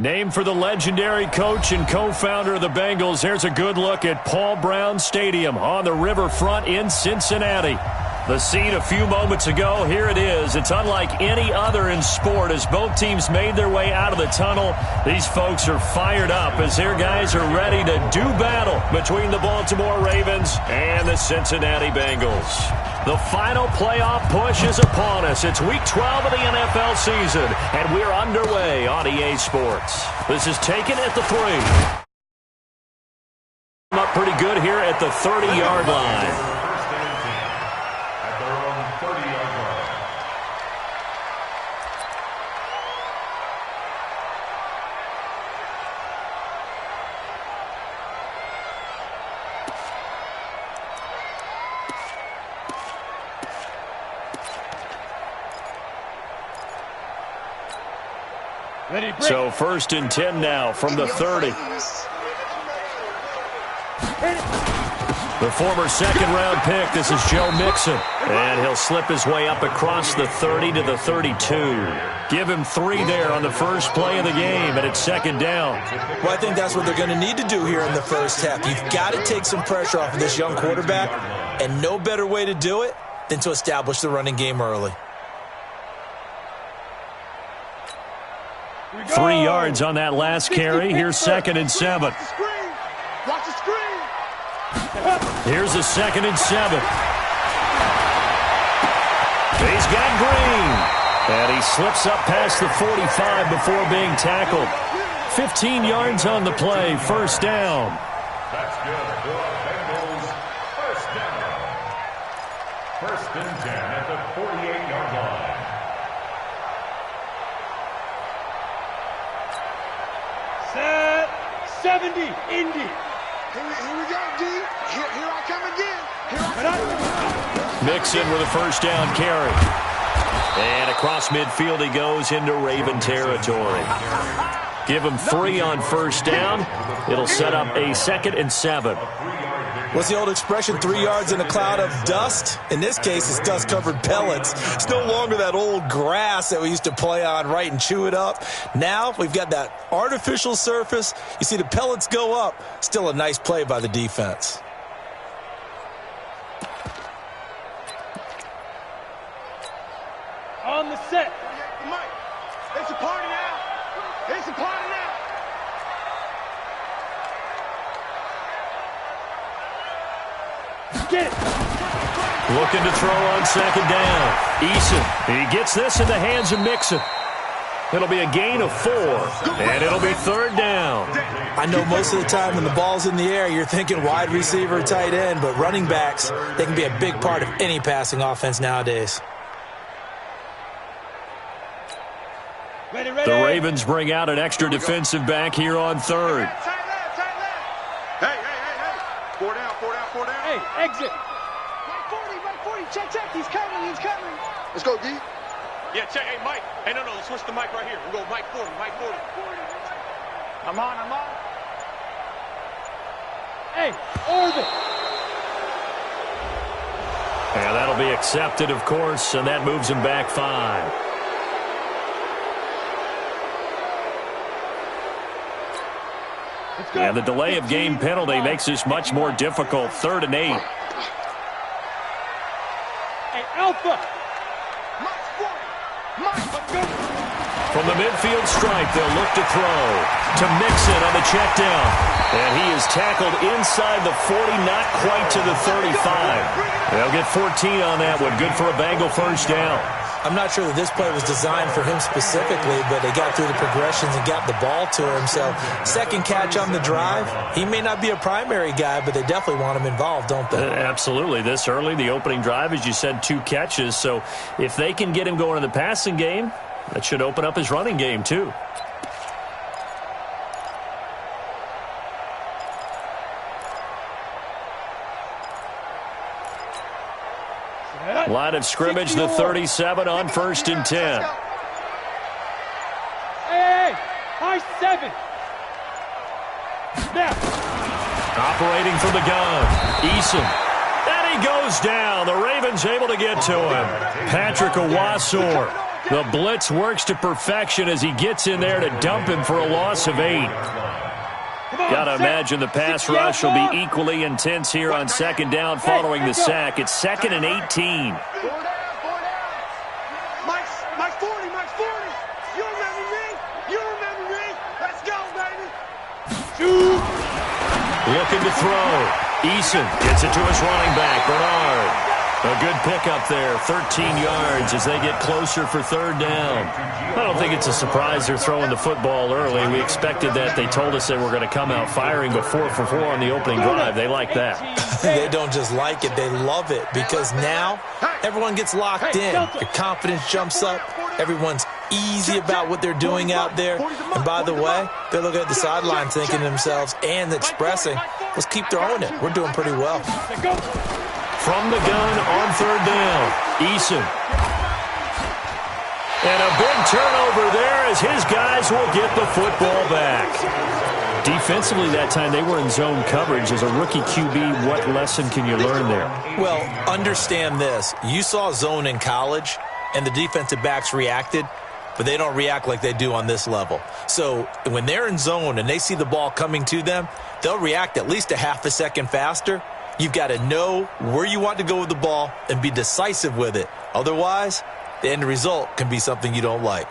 Named for the legendary coach and co-founder of the Bengals, here's a good look at Paul Brown Stadium on the riverfront in Cincinnati. The scene a few moments ago, here it is. It's unlike any other in sport as both teams made their way out of the tunnel. These folks are fired up as their guys are ready to do battle between the Baltimore Ravens and the Cincinnati Bengals. The final playoff push is upon us. It's Week 12 of the NFL season, and we're underway on EA Sports. This is taken at the 3. Up pretty good here at the 30-yard line. So 1st and 10 now from the 30. The former second-round pick, this is Joe Mixon. And he'll slip his way up across the 30 to the 32. Give him 3 there on the first play of the game, and it's 2nd down. Well, I think that's what they're going to need to do here in the first half. You've got to take some pressure off of this young quarterback, and no better way to do it than to establish the running game early. 3 yards on that last carry. Here's 2nd and 7. Watch the screen. Here's a 2nd and 7. He's got Green. And he slips up past the 45 before being tackled. 15 yards on the play. 1st down. That's good. The Bengals 1st down. 1st and 10 at the 48-yard line. Set 70, Indy. Here we go, D. Here I come again. Mixon with a 1st down carry. And across midfield he goes into Raven territory. Give him 3 on 1st down. It'll set up a 2nd and 7. What's the old expression, 3 yards in a cloud of dust? In this case, it's dust-covered pellets. It's no longer that old grass that we used to play on, right, and chew it up. Now we've got that artificial surface. You see the pellets go up. Still a nice play by the defense. On the set. Mike, it's a party now. It's a party now. Get it. Looking to throw on 2nd down. Eason, he gets this in the hands of Mixon. It'll be a gain of 4, and it'll be 3rd down. I know most of the time when the ball's in the air, you're thinking wide receiver, tight end, but running backs, they can be a big part of any passing offense nowadays. Ready. The Ravens bring out an extra defensive back here on 3rd. Hey. 4 down. Hey, exit. Right 40. Check. He's coming. Let's go, D. Yeah, check. Hey, Mike. Hey, no. Let's switch the mic right here. We'll go Mike 40. I'm on. Hey, orbit. Yeah, that'll be accepted, of course, and that moves him back 5. And the delay of game penalty makes this much more difficult. 3rd and 8. Hey, Alpha. From the midfield stripe, they'll look to throw to Mixon on the check down. And he is tackled inside the 40, not quite to the 35. They'll get 14 on that one. Good for a Bengal 1st down. I'm not sure that this play was designed for him specifically, but they got through the progressions and got the ball to him. So 2nd catch on the drive. He may not be a primary guy, but they definitely want him involved, don't they? Absolutely. This early, the opening drive, as you said, 2 catches. So if they can get him going in the passing game, that should open up his running game too. Line of scrimmage, the 37 on 1st and 10. Hey, high 7. Now. Operating from the gun, Eason. And he goes down. The Ravens able to get to him. Patrick Owasor. The blitz works to perfection as he gets in there to dump him for a loss of 8. Got to imagine the pass rush will be equally intense here on second down following the sack. It's 2nd and 18. Mike's 40, Mike's 40. You remember me? You remember me? Let's go, baby. Looking to throw. Eason gets it to his running back, Bernard. A good pickup there, 13 yards as they get closer for third down. I don't think it's a surprise they're throwing the football early. We expected that. They told us they were going to come out firing a 4 for 4 on the opening drive. They like that. They don't just like it, they love it, because now everyone gets locked in. Your confidence jumps up. Everyone's easy about what they're doing out there. And by the way, they're looking at the sideline thinking to themselves and expressing, let's keep throwing it. We're doing pretty well. From the gun on third down, Eason. And a big turnover there as his guys will get the football back. Defensively that time, they were in zone coverage. As a rookie QB, what lesson can you learn there? Well, understand this. You saw zone in college, and the defensive backs reacted, but they don't react like they do on this level. So when they're in zone and they see the ball coming to them, they'll react at least a half a second faster. You've got to know where you want to go with the ball and be decisive with it. Otherwise, the end result can be something you don't like.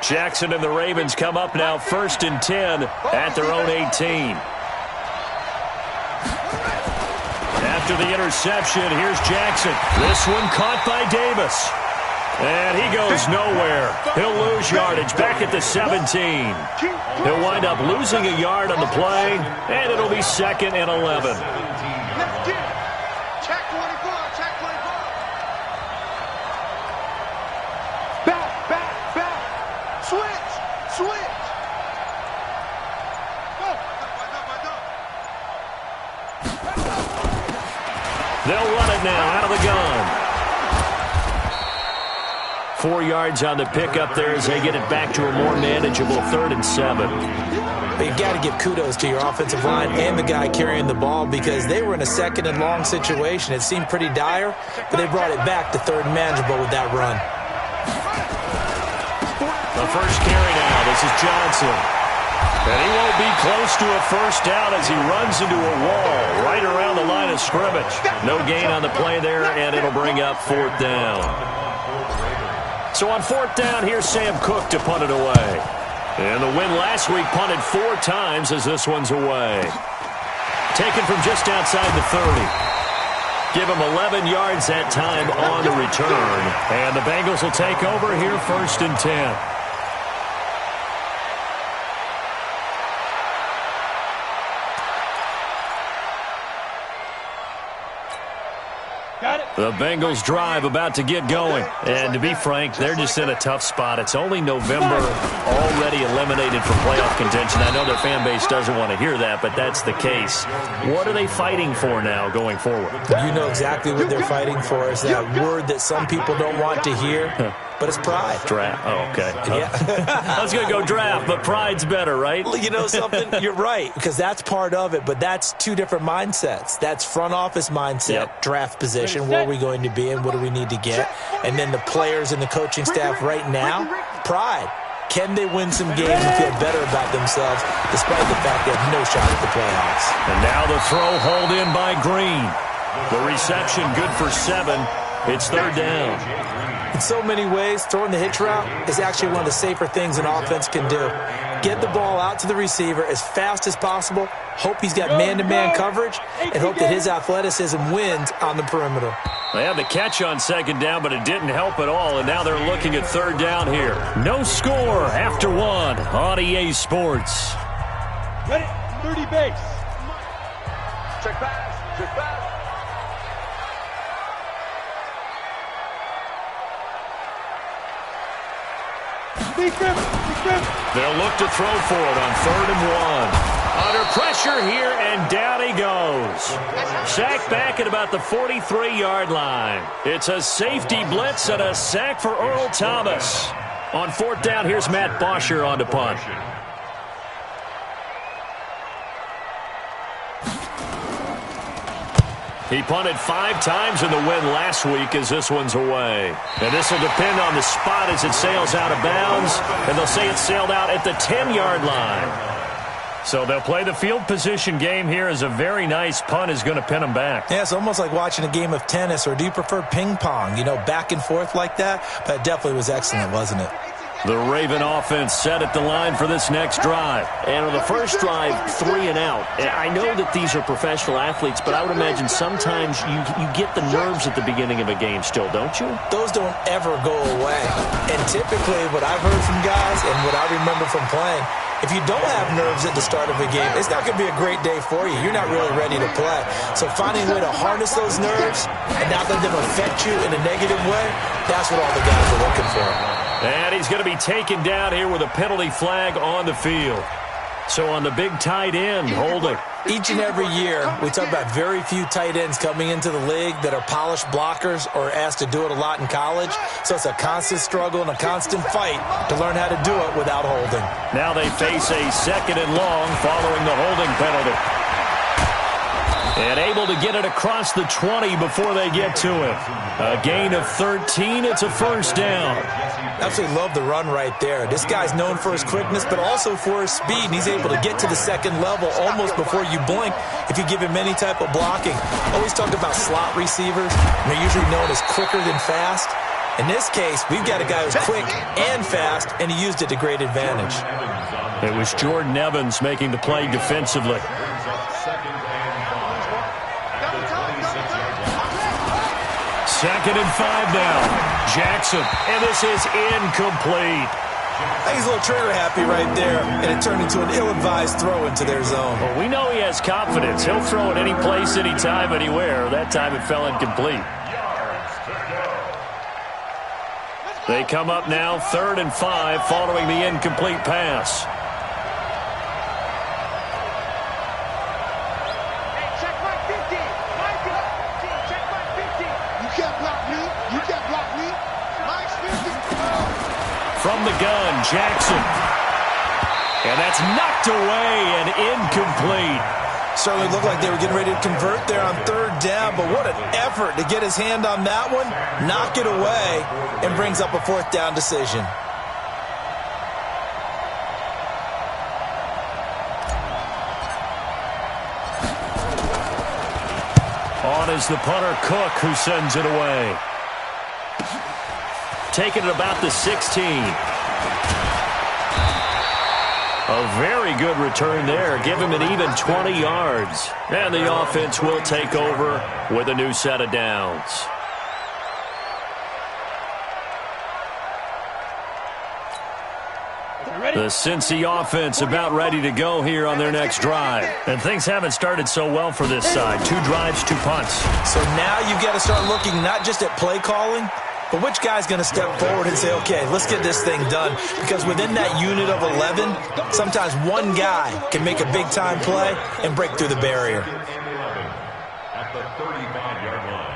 Jackson and the Ravens come up now 1st and 10 at their own 18. After the interception, here's Jackson. This one caught by Davis. And he goes nowhere. He'll lose yardage back at the 17. He'll wind up losing a yard on the play, and it'll be 2nd and 11. Let's get it. Check 24, check 24. Back. Switch. They'll run it now out of the gun. 4 yards on the pickup there as they get it back to a more manageable 3rd and 7. But you've got to give kudos to your offensive line and the guy carrying the ball, because they were in a 2nd and long situation. It seemed pretty dire, but they brought it back to 3rd and manageable with that run. The first carry now. This is Johnson. And he won't be close to a first down as he runs into a wall right around the line of scrimmage. No gain on the play there, and it'll bring up 4th down. So on 4th down, here's Sam Cook to punt it away. And the win last week punted 4 times as this one's away. Taken from just outside the 30. Give him 11 yards that time on the return. And the Bengals will take over here 1st and 10. The Bengals drive about to get going. And to be frank, they're just in a tough spot. It's only November, already eliminated from playoff contention. I know their fan base doesn't want to hear that, but that's the case. What are they fighting for now going forward? You know exactly what they're fighting for. Is that word that some people don't want to hear, but it's pride. Draft. Oh, okay. Yeah. I was going to go draft, but pride's better, right? You know something? You're right, because that's part of it, but that's 2 different mindsets. That's front office mindset, draft position, where are we going to be and what do we need to get? And then the players and the coaching staff right now, pride. Can they win some games and feel better about themselves despite the fact they have no shot at the playoffs? And now the throw hauled in by Green. The reception good for 7. It's 3rd down. In so many ways, throwing the hitch route is actually one of the safer things an offense can do. Get the ball out to the receiver as fast as possible, hope he's got man-to-man coverage, and hope that his athleticism wins on the perimeter. They had the catch on 2nd down, but it didn't help at all, and now they're looking at 3rd down here. No score after 1 on EA Sports. Ready? 30 base. Check pass. They'll look to throw for it on 3rd and 1. Under pressure here, and down he goes. Sacked back at about the 43-yard line. It's a safety blitz and a sack for Earl Thomas. On 4th down, here's Matt Bosher on to punt. He punted 5 times in the win last week as this one's away. And this will depend on the spot as it sails out of bounds. And they'll say it sailed out at the 10-yard line. So they'll play the field position game here as a very nice punt is going to pin them back. Yeah, it's almost like watching a game of tennis, or do you prefer ping pong? You know, back and forth like that? But it definitely was excellent, wasn't it? The Raven offense set at the line for this next drive. And on the first drive, 3 and out. I know that these are professional athletes, but I would imagine sometimes you get the nerves at the beginning of a game still, don't you? Those don't ever go away. And typically what I've heard from guys and what I remember from playing, if you don't have nerves at the start of a game, it's not going to be a great day for you. You're not really ready to play. So finding a way to harness those nerves and not let them affect you in a negative way, that's what all the guys are looking for. And he's going to be taken down here with a penalty flag on the field. So on the big tight end, holding. Each and every year, we talk about very few tight ends coming into the league that are polished blockers or asked to do it a lot in college. So it's a constant struggle and a constant fight to learn how to do it without holding. Now they face a 2nd and long following the holding penalty. And able to get it across the 20 before they get to it. A gain of 13. It's a first down. Absolutely love the run right there. This guy's known for his quickness, but also for his speed. And he's able to get to the 2nd level almost before you blink if you give him any type of blocking. Always talk about slot receivers. They're usually known as quicker than fast. In this case, we've got a guy who's quick and fast, and he used it to great advantage. It was Jordan Evans making the play defensively. 2nd and 5 now. Jackson, and this is incomplete. I think he's a little trigger happy right there, and it turned into an ill-advised throw into their zone. Well, we know he has confidence. He'll throw it any place, anytime, anywhere. That time it fell incomplete. They come up now 3rd and 5 following the incomplete pass. From the gun, Jackson. And that's knocked away and incomplete. Certainly looked like they were getting ready to convert there on 3rd down, but what an effort to get his hand on that one, knock it away, and brings up a 4th down decision. On is the punter, Cook, who sends it away. Taking it about the 16. A very good return there. Give him an even 20 yards. And the offense will take over with a new set of downs. The Cincy offense about ready to go here on their next drive. And things haven't started so well for this side. 2 drives, 2 punts. So now you've got to start looking not just at play calling, but which guy's going to step forward and say, okay, let's get this thing done? Because within that unit of 11, sometimes one guy can make a big-time play and break through the barrier. At the 35-yard line.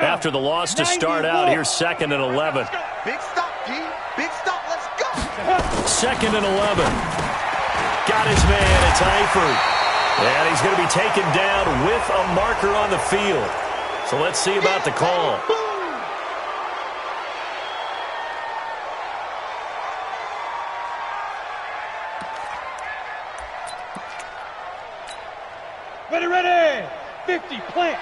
After the loss to start out, here's 2nd and 11. Big stop, D. Big stop. Let's go. 2nd and 11. Got his man. It's Eifert. And he's going to be taken down with a marker on the field. So let's see about the call. Ready. 50, plant.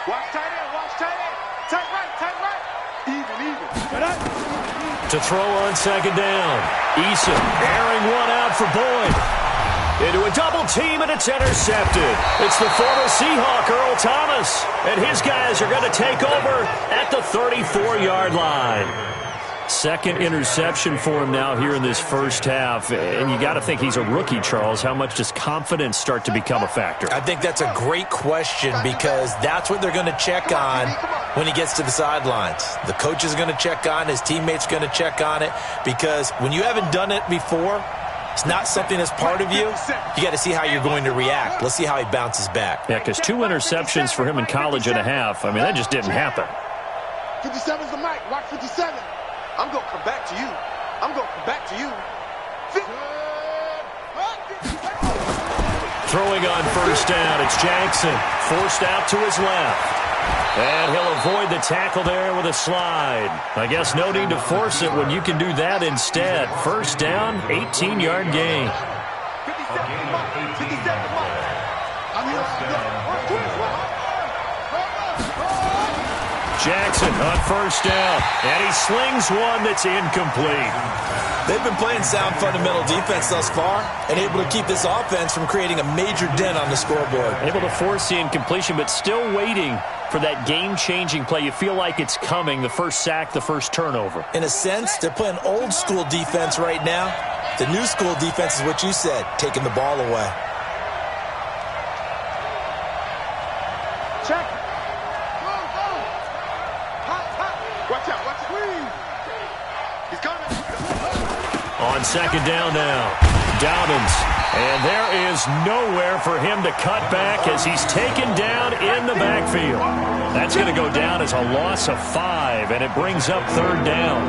Watch tight end, watch tight end. Tight right. Even. To throw on 2nd down. Eason airing one out for Boyd. Into a double team, and it's intercepted. It's the former Seahawk, Earl Thomas. And his guys are going to take over at the 34-yard line. 2nd interception for him now here in this first half. And you got to think he's a rookie, Charles. How much does confidence start to become a factor? I think that's a great question because that's what they're going to check on when he gets to the sidelines. The coach is going to check on, his teammates going to check on it, because when you haven't done it before, it's not something that's part of you. You got to see how you're going to react. Let's see how he bounces back. Yeah, because 2 interceptions for him in college and a half. I mean, that just didn't happen. 57's the mic. Watch 57. I'm going to come back to you. I'm going to come back to you. throwing on first down. It's Jackson, forced out to his left. And he'll avoid the tackle there with a slide. I guess no need to force it when you can do that instead. First down, 18-yard gain. Jackson on first down, and he slings one that's incomplete. They've been playing sound fundamental defense thus far and able to keep this offense from creating a major dent on the scoreboard. Able to force the incompletion, but still waiting for that game-changing play. You feel like it's coming, the first sack, the first turnover. In a sense, they're playing old-school defense right now. The new-school defense is what you said, taking the ball away. Check. Go, go. Hot, hot. Watch out, watch out. He's coming. On second down now, Dobbins. And there is nowhere for him to cut back as he's taken down in the backfield. That's going to go down as a loss of 5, and it brings up third down.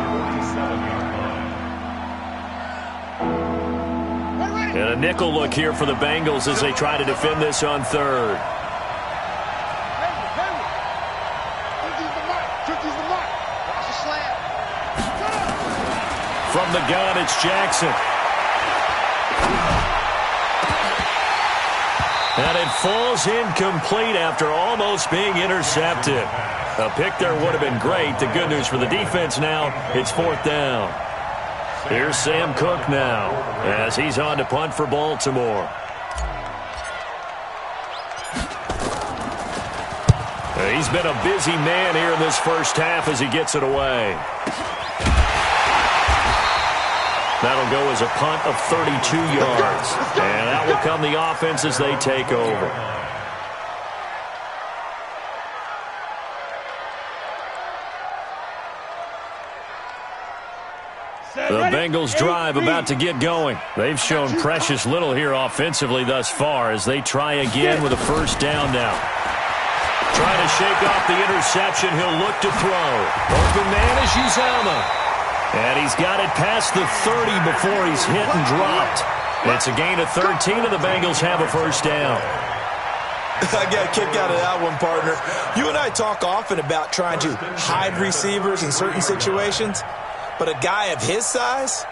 And a nickel look here for the Bengals as they try to defend this on third. From the gun, it's Jackson. And it falls incomplete after almost being intercepted. A pick there would have been great. The good news for the defense now, it's fourth down. Here's Sam Cook now as he's on to punt for Baltimore. He's been a busy man here in this first half as he gets it away. That'll go as a punt of 32 yards. And that will come the offense as they take over. The Bengals drive about to get going. They've shown precious little here offensively thus far as they try again with a first down now. Trying to shake off the interception. He'll look to throw. Open man is Uzomah. And he's got it past the 30 before he's hit and dropped. It's a gain of 13, and the Bengals have a first down. I got a kick out of that one, partner. You and I talk often about trying to hide receivers in certain situations, but a guy of his size,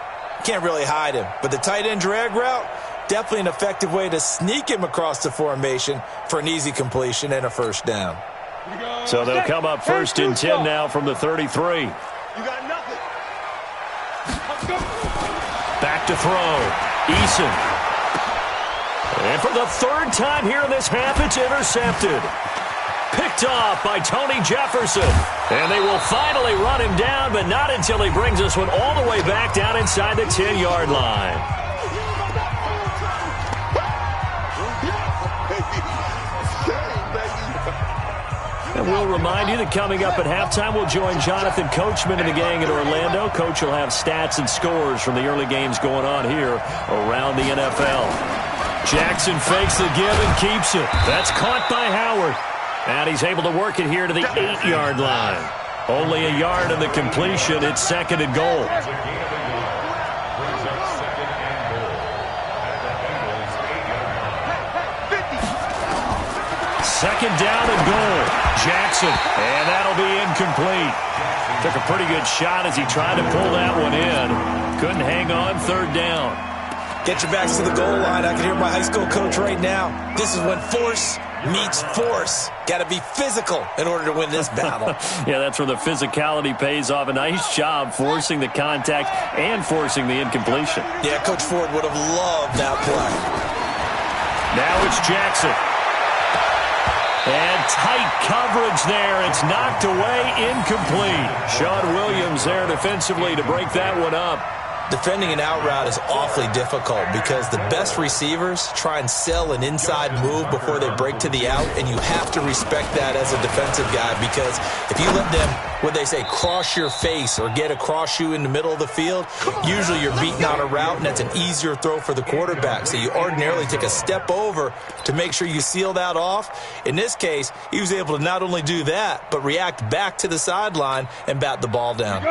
can't really hide him. But the tight end drag route, definitely an effective way to sneak him across the formation for an easy completion and a first down. So they'll come up first and 10 now from the 33. You got nothing. Back to throw. Eason. And for the third time here in this half, it's intercepted. Picked off by Tony Jefferson. And they will finally run him down, but not until he brings this one all the way back down inside the 10-yard line. And we'll remind you that coming up at halftime, we'll join Jonathan Coachman and the gang in Orlando. Coach will have stats and scores from the early games going on here around the NFL. Jackson fakes the give and keeps it. That's caught by Howard. And he's able to work it here to the 8-yard line. Only a yard of the completion. It's second and goal. Second down and goal. Jackson, and that'll be incomplete. Took a pretty good shot as he tried to pull that one in. Couldn't hang on, third down. Get your backs to the goal line. I can hear my high school coach right now. This is when force meets force. Got to be physical in order to win this battle. Yeah, that's where the physicality pays off. A nice job forcing the contact and forcing the incompletion. Yeah, Coach Ford would have loved that play. Now it's Jackson. And tight coverage there. It's knocked away, incomplete. Sean Williams there defensively to break that one up. Defending an out route is awfully difficult because the best receivers try and sell an inside move before they break to the out, and you have to respect that as a defensive guy because if you let them what they say, cross your face or get across you in the middle of the field, usually you're beating on a route, and that's an easier throw for the quarterback. So you ordinarily take a step over to make sure you seal that off. In this case, he was able to not only do that, but react back to the sideline and bat the ball down.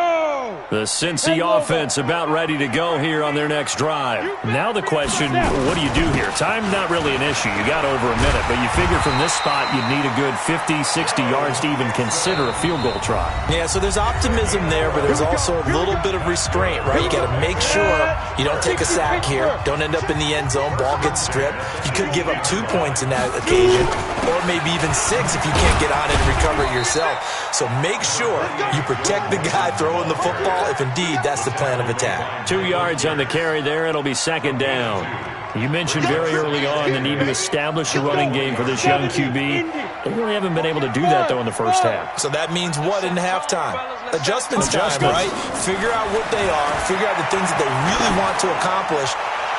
The Cincy offense about ready to go here on their next drive. Now the question, what do you do here? Time's not really an issue. You got over a minute, but you figure from this spot you'd need a good 50, 60 yards to even consider a field goal try. Yeah, so there's optimism there, but there's also a little bit of restraint, right? You got to make sure you don't take a sack here. Don't end up in the end zone. Ball gets stripped. You could give up 2 points in that occasion, or maybe even 6 if you can't get on it and recover it yourself. So make sure you protect the guy throwing the football if indeed that's the plan of attack. 2 yards on the carry there. It'll be second down. You mentioned very early on the need to establish a running game for this young QB. They really haven't been able to do that, though, in the first half. So that means what in halftime? Adjustments time, right? Figure out what they are. Figure out the things that they really want to accomplish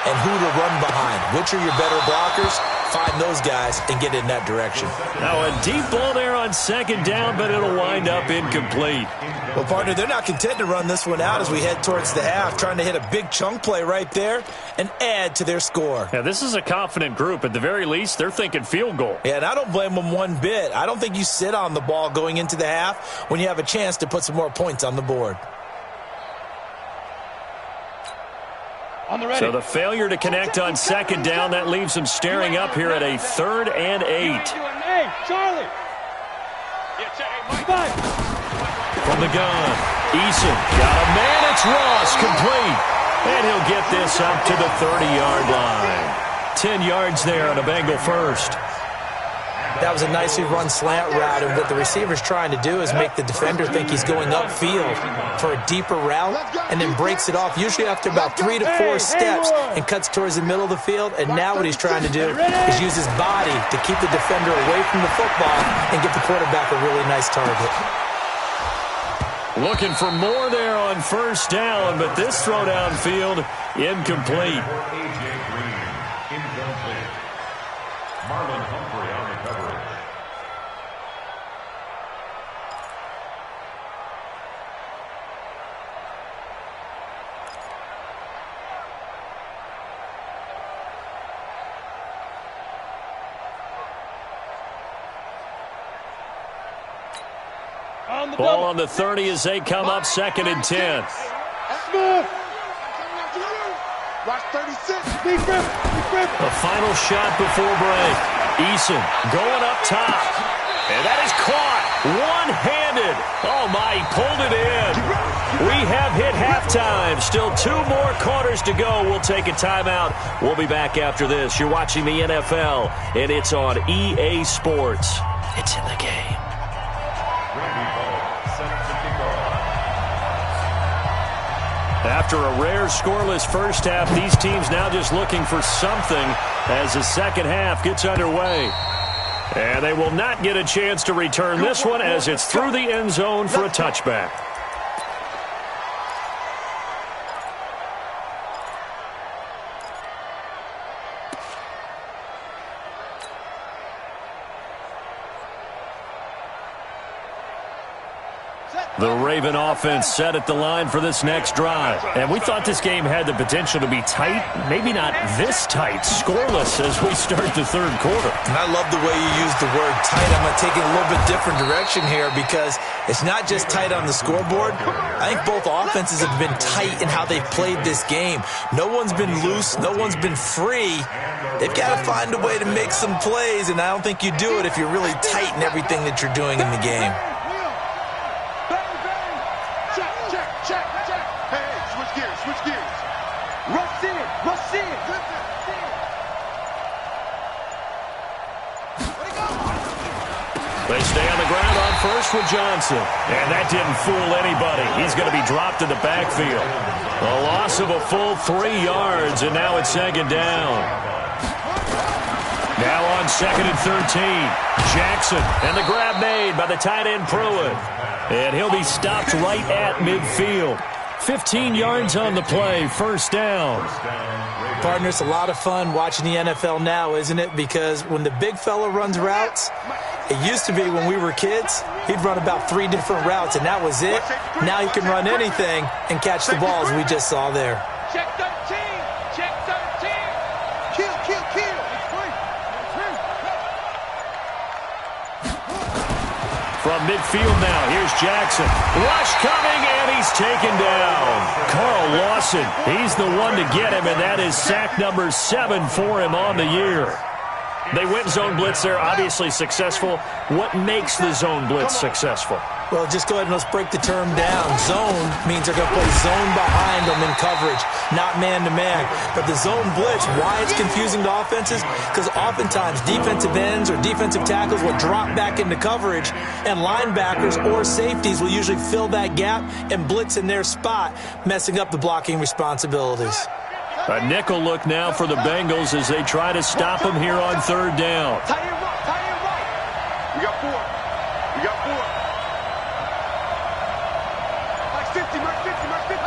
and who to run behind. Which are your better blockers? Find those guys and get in that direction. Now a deep ball there on second down, but it'll wind up incomplete. Well, partner, they're not content to run this one out as we head towards the half, trying to hit a big chunk play right there and add to their score. Yeah, this is a confident group. At the very least, they're thinking field goal. Yeah, and I don't blame them one bit. I don't think you sit on the ball going into the half when you have a chance to put some more points on the board. So the failure to connect on second down, that leaves them staring up here at a 3rd and 8. Hey, Charlie. From the gun, Eason got a man. It's Ross, complete. And he'll get this up to the 30-yard line. 10 yards there on a Bengal first. That was a nicely run slant route, and what the receiver's trying to do is make the defender think he's going upfield for a deeper route and then breaks it off, usually after about 3 to 4 steps, and cuts towards the middle of the field. And now what he's trying to do is use his body to keep the defender away from the football and give the quarterback a really nice target. Looking for more there on first down, but this throw downfield incomplete. Marlon Humphrey on the coverage. Ball on the 30 as they come up 2nd and 10. Smith. Watch 36. Big rip. The final shot before break. Eason going up top. And that is caught. One-handed. Oh, my, he pulled it in. We have hit halftime. Still 2 more quarters to go. We'll take a timeout. We'll be back after this. You're watching the NFL, and it's on EA Sports. It's in the game. After a rare scoreless first half, these teams now just looking for something as the second half gets underway. And they will not get a chance to return this one as it's through the end zone for a touchback. The Raven offense set at the line for this next drive. And we thought this game had the potential to be tight, maybe not this tight, scoreless as we start the third quarter. And I love the way you use the word tight. I'm going to take it a little bit different direction here because it's not just tight on the scoreboard. I think both offenses have been tight in how they've played this game. No one's been loose. No one's been free. They've got to find a way to make some plays, and I don't think you do it if you're really tight in everything that you're doing in the game. They stay on the ground on first with Johnson. And that didn't fool anybody. He's going to be dropped in the backfield. A loss of a full 3 yards, and now it's second down. Now on 2nd and 13. Jackson, and the grab made by the tight end Pruitt. And he'll be stopped right at midfield. 15 yards on the play, first down. Partner, it's a lot of fun watching the NFL now, isn't it? Because when the big fella runs routes, It used to be when we were kids, he'd run about 3 different routes, and that was it. Now he can run anything and catch the balls we just saw there. Check 13. Check 13. Kill, kill, kill. From midfield now, here's Jackson. Rush coming, and he's taken down. Carl Lawson, he's the one to get him, and that is sack number 7 for him on the year. They went zone blitz there, obviously successful. What makes the zone blitz successful? Well, just go ahead and let's break the term down. Zone means they're going to play zone behind them in coverage, not man-to-man. But the zone blitz, why it's confusing to offenses? Because oftentimes defensive ends or defensive tackles will drop back into coverage, and linebackers or safeties will usually fill that gap and blitz in their spot, messing up the blocking responsibilities. A nickel look now for the Bengals as they try to stop him here on 3rd down. Tight end right, tight end right. We got 4. We got 4. Mark 50, Mark 50, Mark 50.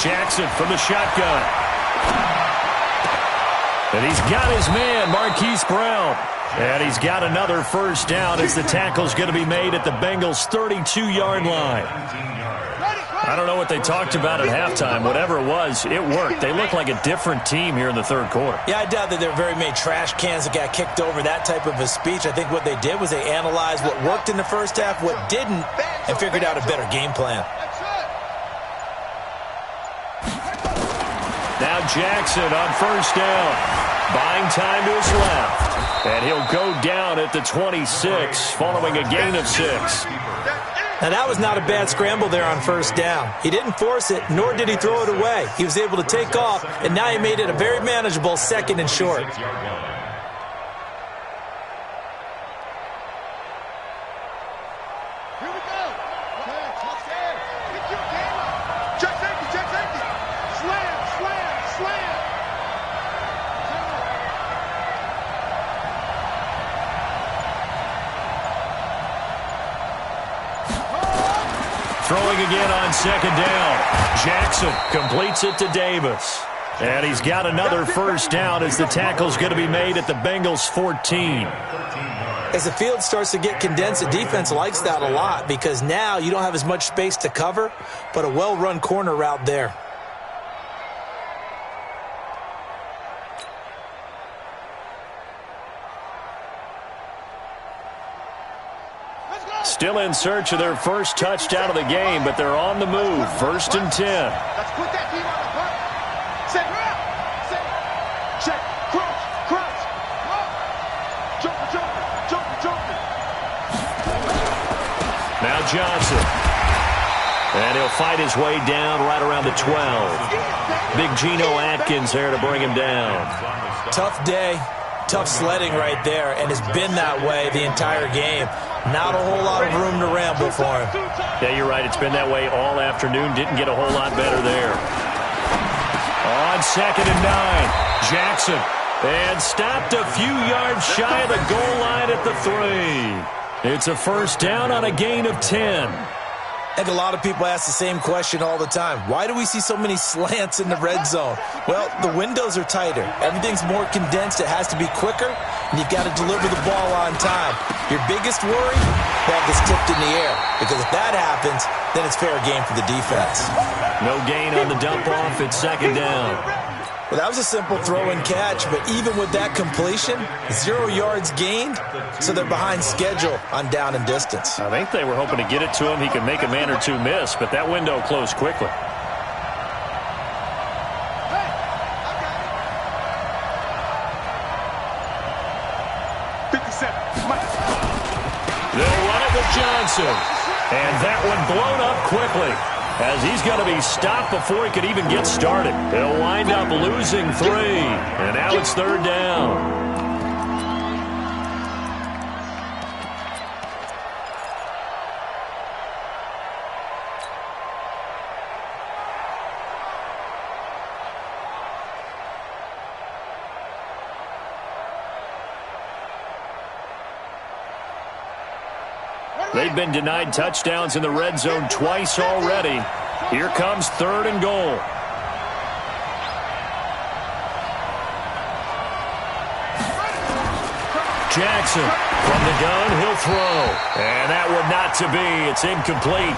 Jackson from the shotgun. And he's got his man, Marquise Brown. And he's got another 1st down as the tackle's going to be made at the Bengals' 32-yard line. I don't know what they talked about at halftime. Whatever it was, it worked. They look like a different team here in the 3rd quarter. Yeah, I doubt that there are very many trash cans that got kicked over, that type of a speech. I think what they did was they analyzed what worked in the first half, what didn't, and figured out a better game plan. Now Jackson on 1st down. Buying time to his left. And he'll go down at the 26 following a gain of 6. Now, that was not a bad scramble there on 1st down. He didn't force it, nor did he throw it away. He was able to take off, and now he made it a very manageable 2nd and short. Here we go. Check safety, check safety. Slam, slam, slam. Throwing again on 2nd down. Jackson completes it to Davis. And he's got another 1st down as the tackle's going to be made at the Bengals' 14. As the field starts to get condensed, the defense likes that a lot because now you don't have as much space to cover, but a well-run corner route there. Still in search of their 1st touchdown of the game, but they're on the move. 1st and 10. Let's put that team on the front. Set, set, check, cross, cross, jumper, jumper, jumper, jumper. Now Johnson. And he'll fight his way down right around the 12. Big Geno Atkins there to bring him down. Tough day, tough sledding right there, and it's been that way the entire game. Not a whole lot of room to ramble for him. Yeah, you're right. It's been that way all afternoon. Didn't get a whole lot better there. On 2nd and 9, Jackson. And stopped a few yards shy of the goal line at the 3. It's a 1st down on a gain of 10. I think a lot of people ask the same question all the time. Why do we see so many slants in the red zone? Well, the windows are tighter. Everything's more condensed. It has to be quicker, and you've got to deliver the ball on time. Your biggest worry? Ball gets tipped in the air, because if that happens, then it's fair game for the defense. No gain on the dump-off. It's 2nd down. Well, that was a simple throw and catch, but even with that completion, 0 yards gained, so they're behind schedule on down and distance. I think they were hoping to get it to him. He could make a man or two miss, but that window closed quickly. They'll run it with Johnson, and that one blown up quickly, as he's going to be stopped before he could even get started. He'll wind up losing 3, and now it's 3rd down. They've been denied touchdowns in the red zone twice already. Here comes 3rd and goal. Jackson. From the gun, he'll throw. And that one not to be. It's incomplete.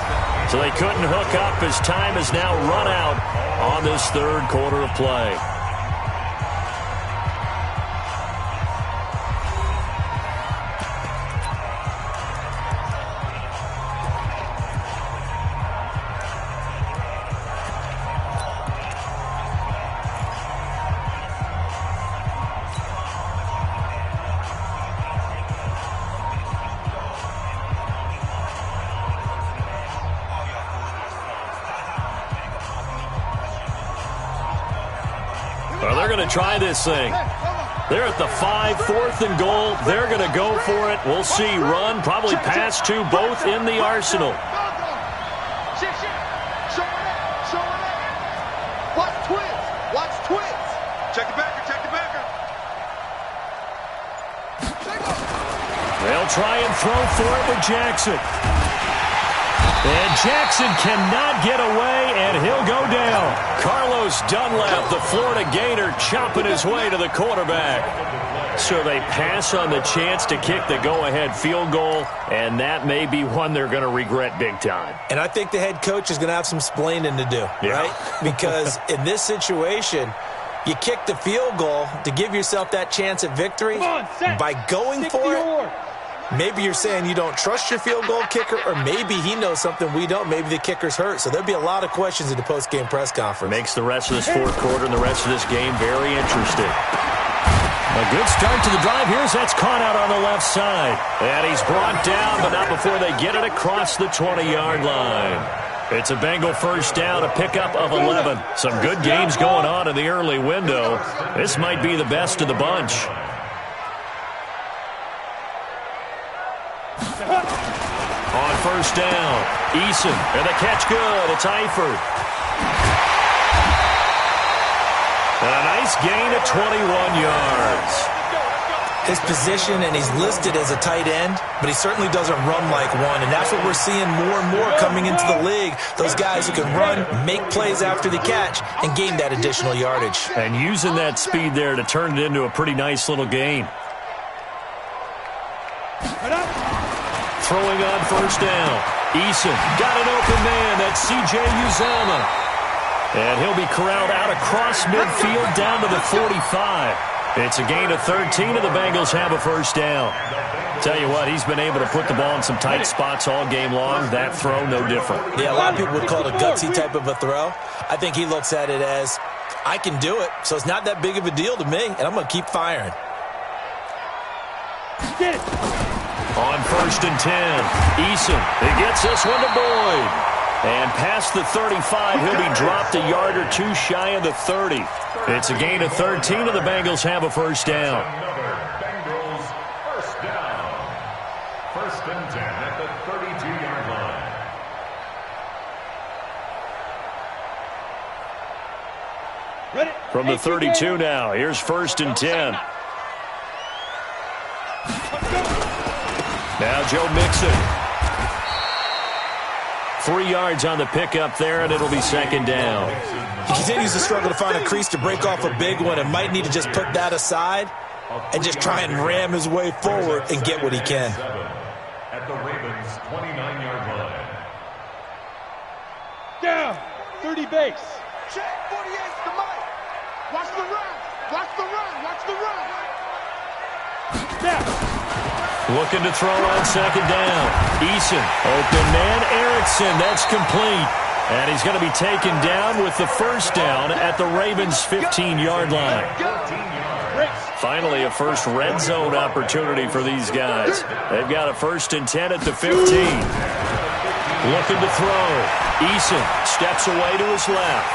So they couldn't hook up as time has now run out on this third quarter of play. Well, they're going to try this thing. They're at the 5, 4th and goal. They're going to go for it. We'll see. Run, probably pass to both in the arsenal. Watch twins. Watch twins. Check the backer. Check the backer. They'll try and throw for it with Jackson. And Jackson cannot get away, and he'll go down. Carlos Dunlap, the Florida Gator, chopping his way to the quarterback. So they pass on the chance to kick the go-ahead field goal, and that may be one they're going to regret big time. And I think the head coach is going to have some splaining to do, right? Because in this situation, you kick the field goal to give yourself that chance at victory. By going for it, maybe you're saying you don't trust your field goal kicker, or maybe he knows something we don't. Maybe the kicker's hurt. So there'll be a lot of questions in the post-game press conference. Makes the rest of this fourth quarter and the rest of this game very interesting. A good start to the drive. Here's that's caught out on the left side. And he's brought down, but not before they get it across the 20-yard line. It's a Bengal first down, a pickup of 11. Some good games going on in the early window. This might be the best of the bunch. On first down, Eason, and the catch good. It's Eifert. And a nice gain of 21 yards. His position, and he's listed as a tight end, but he certainly doesn't run like one, and that's what we're seeing more and more coming into the league. Those guys who can run, make plays after the catch, and gain that additional yardage. And using that speed there to turn it into a pretty nice little gain. Throwing on first down. Eason got an open man. That's C.J. Uzomah. And he'll be corralled out across midfield down to the 45. It's a gain of 13, and the Bengals have a first down. Tell you what, he's been able to put the ball in some tight spots all game long. That throw, no different. Yeah, a lot of people would call it a gutsy type of a throw. I think he looks at it as, I can do it, so it's not that big of a deal to me, and I'm going to keep firing. Get it. On first and 10, Eason, he gets this one to Boyd. And past the 35, he'll be dropped a yard or two shy of the 30. It's a gain of 13, and the Bengals have a first down. Bengals first down. First and 10 at the 32-yard line. Ready. From the 32 now, here's first and 10. Now Joe Mixon. 3 yards on the pickup there, and it'll be second down. He continues to struggle to find a crease to break off a big one, and might need to just put that aside and just try and ram his way forward and get what he can. At the Ravens' 29-yard line. Down. 30 base. Check 48 to Mike. Watch the run. Watch the run. Watch the run. Down. Looking to throw on second down. Eason, open man, Erickson, that's complete. And he's going to be taken down with the first down at the Ravens' 15-yard line. Finally, a first red zone opportunity for these guys. They've got a first and 10 at the 15. Looking to throw. Eason steps away to his left.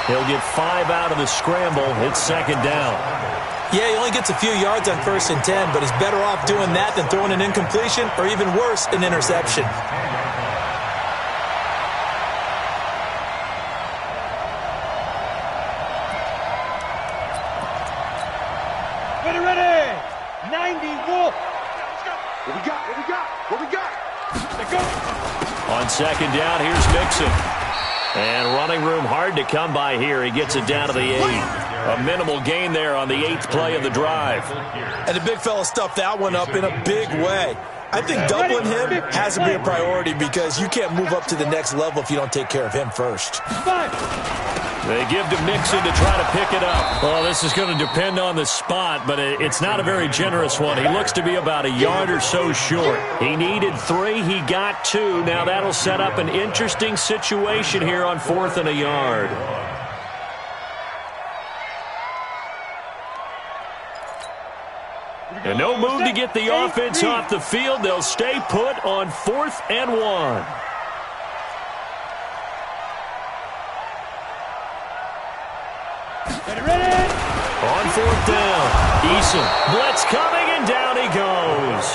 He'll get 5 out of the scramble. It's second down. Yeah, he only gets a few yards on first and 10, but he's better off doing that than throwing an incompletion or even worse, an interception. Ready. 90 Wolf. What we got? What we got? What we got? Let's go. On second down, here's Mixon. And running room hard to come by here. He gets it down to the 8. A minimal gain there on the 8th play of the drive. And the big fella stuffed that one up in a big way. I think doubling him has to be a priority because you can't move up to the next level if you don't take care of him first. They give to Mixon to try to pick it up. Well, this is going to depend on the spot, but it's not a very generous one. He looks to be about a yard or so short. He needed 3. He got 2. Now that'll set up an interesting situation here on 4th and a yard. And no move to get the offense off the field. They'll stay put on 4th and 1. On 4th down, Eason, blitz coming, and down he goes.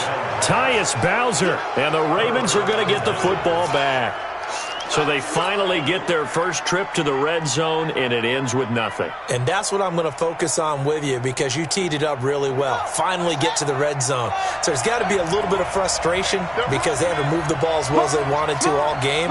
Tyus Bowser, and the Ravens are going to get the football back. So they finally get their first trip to the red zone, and it ends with nothing. And that's what I'm going to focus on with you because you teed it up really well. Finally get to the red zone. So there's got to be a little bit of frustration because they haven't moved the ball as well as they wanted to all game.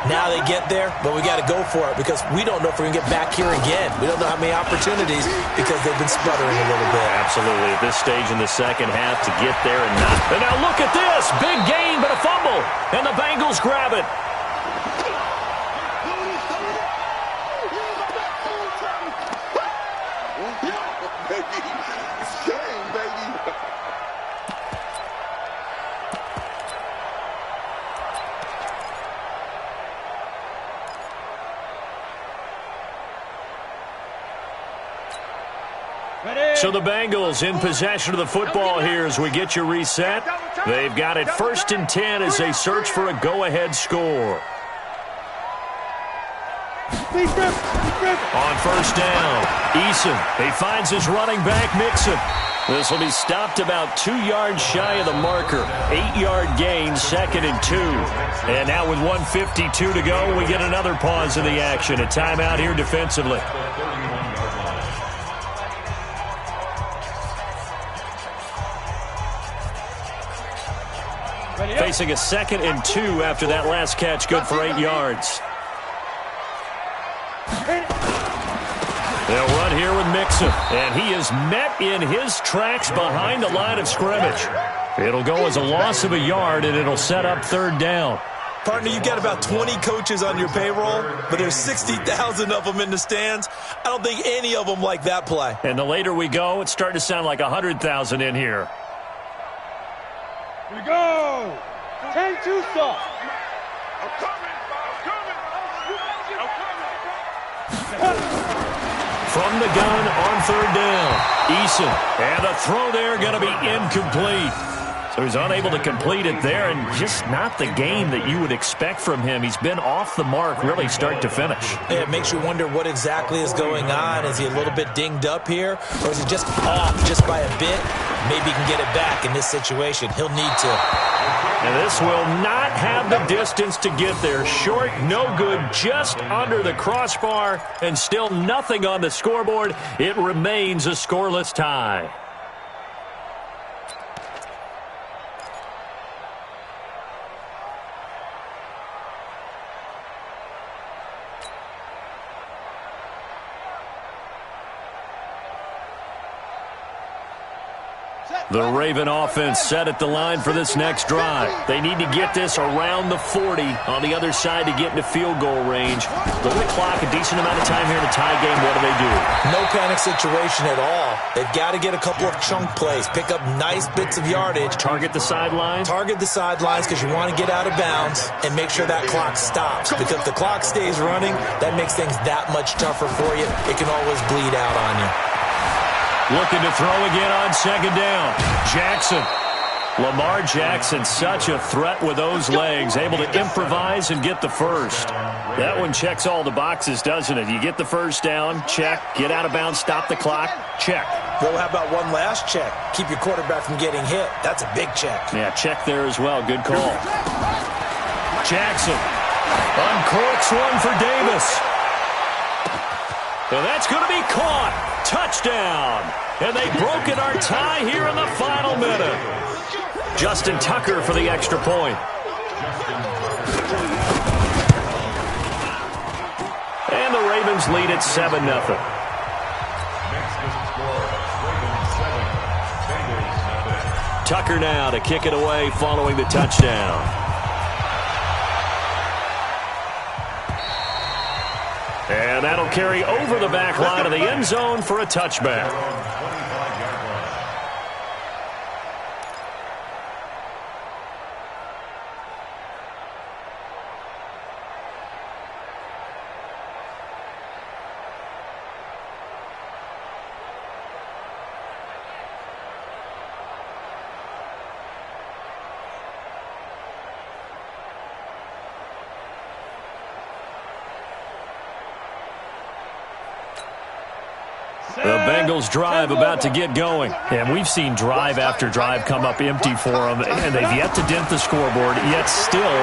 Now they get there, but we got to go for it because we don't know if we're going to get back here again. We don't know how many opportunities because they've been sputtering a little bit. Absolutely. At this stage in the second half to get there and not. And now look at this. Big gain, but a fumble. And the Bengals grab it. So the Bengals in possession of the football here as we get you reset. They've got it 1st and 10 as they search for a go-ahead score. On 1st down, Eason, he finds his running back, Mixon. This will be stopped about 2 yards shy of the marker. 8-yard gain, 2nd and 2. And now with 1:52 to go, we get another pause in the action. A timeout here defensively. Facing a 2nd and 2 after that last catch, good for 8 yards. They'll run here with Mixon, and he is met in his tracks behind the line of scrimmage. It'll go as a loss of a yard, and it'll set up 3rd down. Partner, you've got about 20 coaches on your payroll, but there's 60,000 of them in the stands. I don't think any of them like that play. And the later we go, it's starting to sound like 100,000 in here. Here we go. 10-2 stop. From the gun on 3rd down, Eason, and the throw there going to be incomplete. So he's unable to complete it there, and just not the game that you would expect from him. He's been off the mark really start to finish. Yeah, it makes you wonder what exactly is going on. Is he a little bit dinged up here, or is he just off just by a bit? Maybe he can get it back in this situation. He'll need to. And this will not have the distance to get there. Short, no good, just under the crossbar, and still nothing on the scoreboard. It remains a scoreless tie. The Raven offense set at the line for this next drive. They need to get this around the 40 on the other side to get into field goal range. Little clock, a decent amount of time here in the tie game. What do they do? No panic situation at all. They've got to get a couple of chunk plays, pick up nice bits of yardage. Target the sidelines? Target the sidelines because you want to get out of bounds and make sure that clock stops. Because if the clock stays running, that makes things that much tougher for you. It can always bleed out on you. Looking to throw again on 2nd down. Jackson. Lamar Jackson, such a threat with those legs, able to improvise and get the first. That one checks all the boxes, doesn't it? You get the first down, check. Get out of bounds, stop the clock, check. Well, how about one last check? Keep your quarterback from getting hit. That's a big check. Yeah, check there as well. Good call. Jackson uncorks one for Davis. So that's going to be caught. Touchdown. And they've broken our tie here in the final minute. Justin Tucker for the extra point. And the Ravens lead at 7-0. Tucker now to kick it away following the touchdown. And that'll carry over the back line of the end zone for a touchback. The Bengals drive about to get going. And we've seen drive after drive come up empty for them, and they've yet to dent the scoreboard, yet still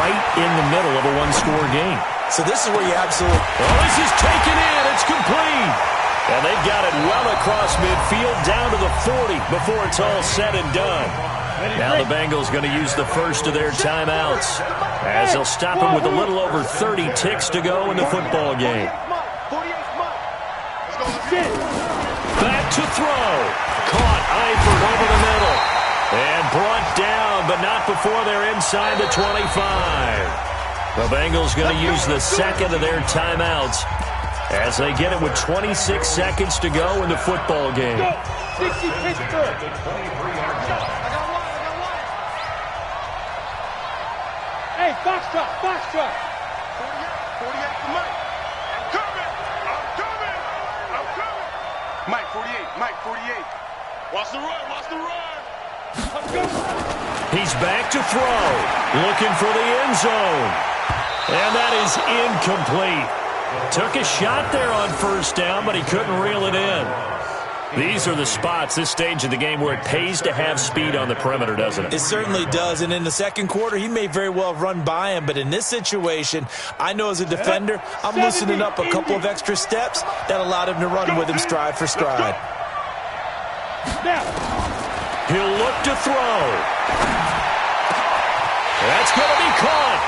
right in the middle of a one-score game. So this is where you absolutely... Oh, this is taken in. It's complete. And they've got it well across midfield down to the 40 before it's all said and done. Now the Bengals going to use the first of their timeouts as they'll stop him with a little over 30 ticks to go in the football game. Back to throw. Caught Eifert over the middle. And brought down, but not before they're inside the 25. The Bengals going to use the second of their timeouts as they get it with 26 seconds to go in the football game. Hey, box truck. 48 for Mike. I'm coming. Mike, 48. Watch the run. He's back to throw. Looking for the end zone. And that is incomplete. Took a shot there on first down, but he couldn't reel it in. These are the spots, this stage of the game, where it pays to have speed on the perimeter, doesn't it? It certainly does, and in the second quarter, he may very well run by him, but in this situation, I know as a defender, I'm loosening up a couple of extra steps that allowed him to run with him stride for stride. He'll look to throw. That's going to be caught.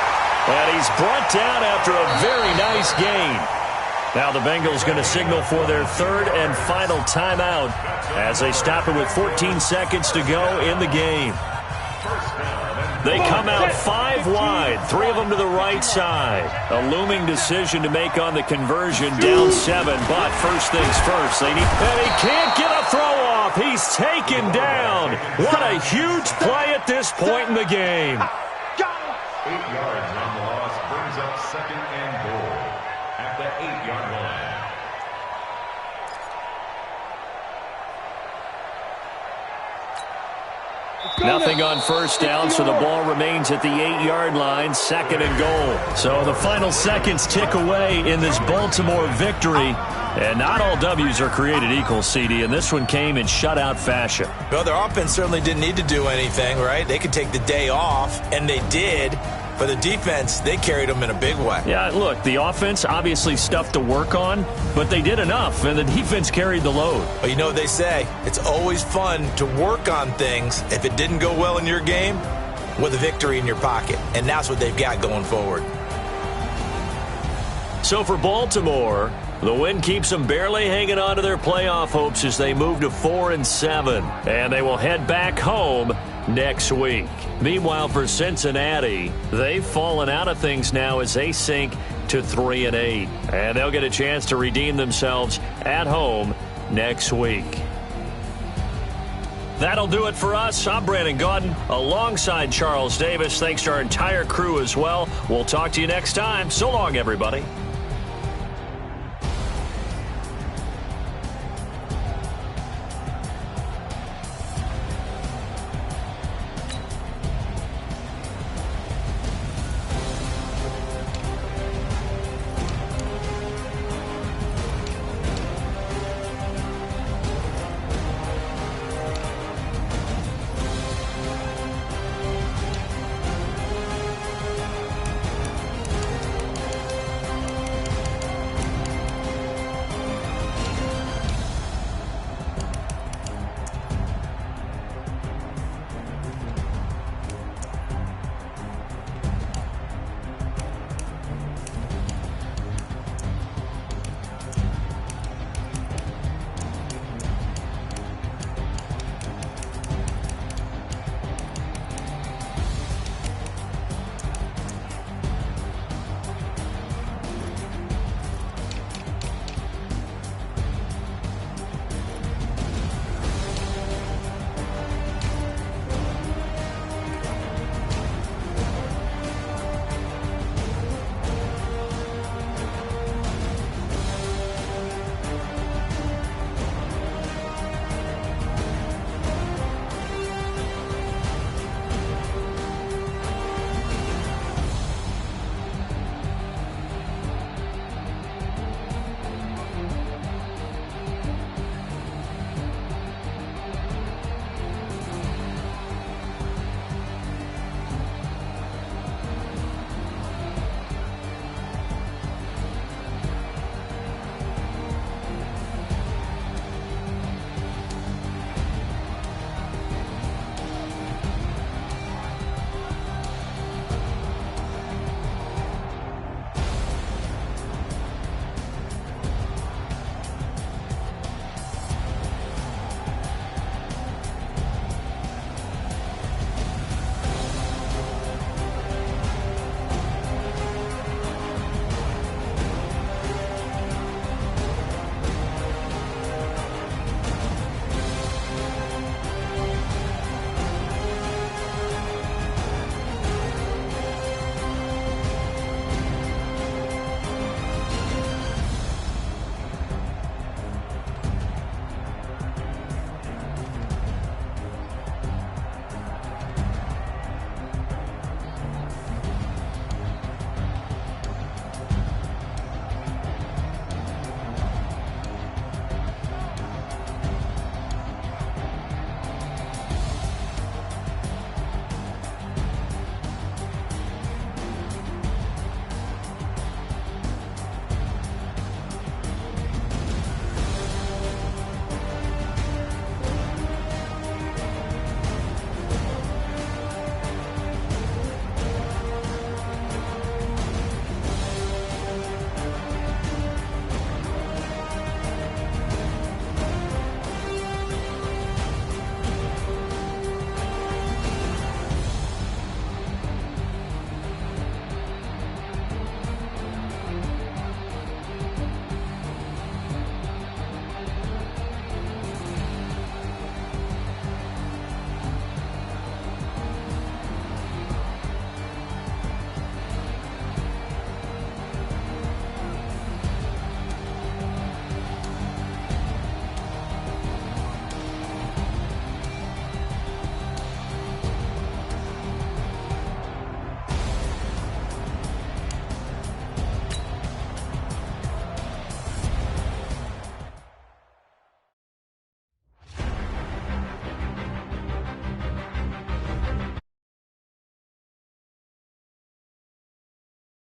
And he's brought down after a very nice gain. Now the Bengals going to signal for their third and final timeout as they stop it with 14 seconds to go in the game. They come out 5 wide, 3 of them to the right side. A looming decision to make on the conversion, down 7. But first things first, and he can't get a throw off. He's taken down. What a huge play at this point in the game. 8 yards on the loss brings up second and goal at the 8-yard line. Nothing on first down, so the ball remains at the 8-yard line, second and goal. So the final seconds tick away in this Baltimore victory. And not all W's are created equal, CD, and this one came in shutout fashion. Well, their offense certainly didn't need to do anything, right? They could take the day off, and they did. For the defense, they carried them in a big way. Yeah, look, the offense, obviously stuff to work on, but they did enough, and the defense carried the load. Well, you know what they say. It's always fun to work on things if it didn't go well in your game with a victory in your pocket, and that's what they've got going forward. So for Baltimore, the win keeps them barely hanging on to their playoff hopes as they move to 4-7. And they will head back home next week. Meanwhile, for Cincinnati, they've fallen out of things now as they sink to 3-8. And they'll get a chance to redeem themselves at home next week. That'll do it for us. I'm Brandon Gaudin alongside Charles Davis. Thanks to our entire crew as well. We'll talk to you next time. So long, everybody.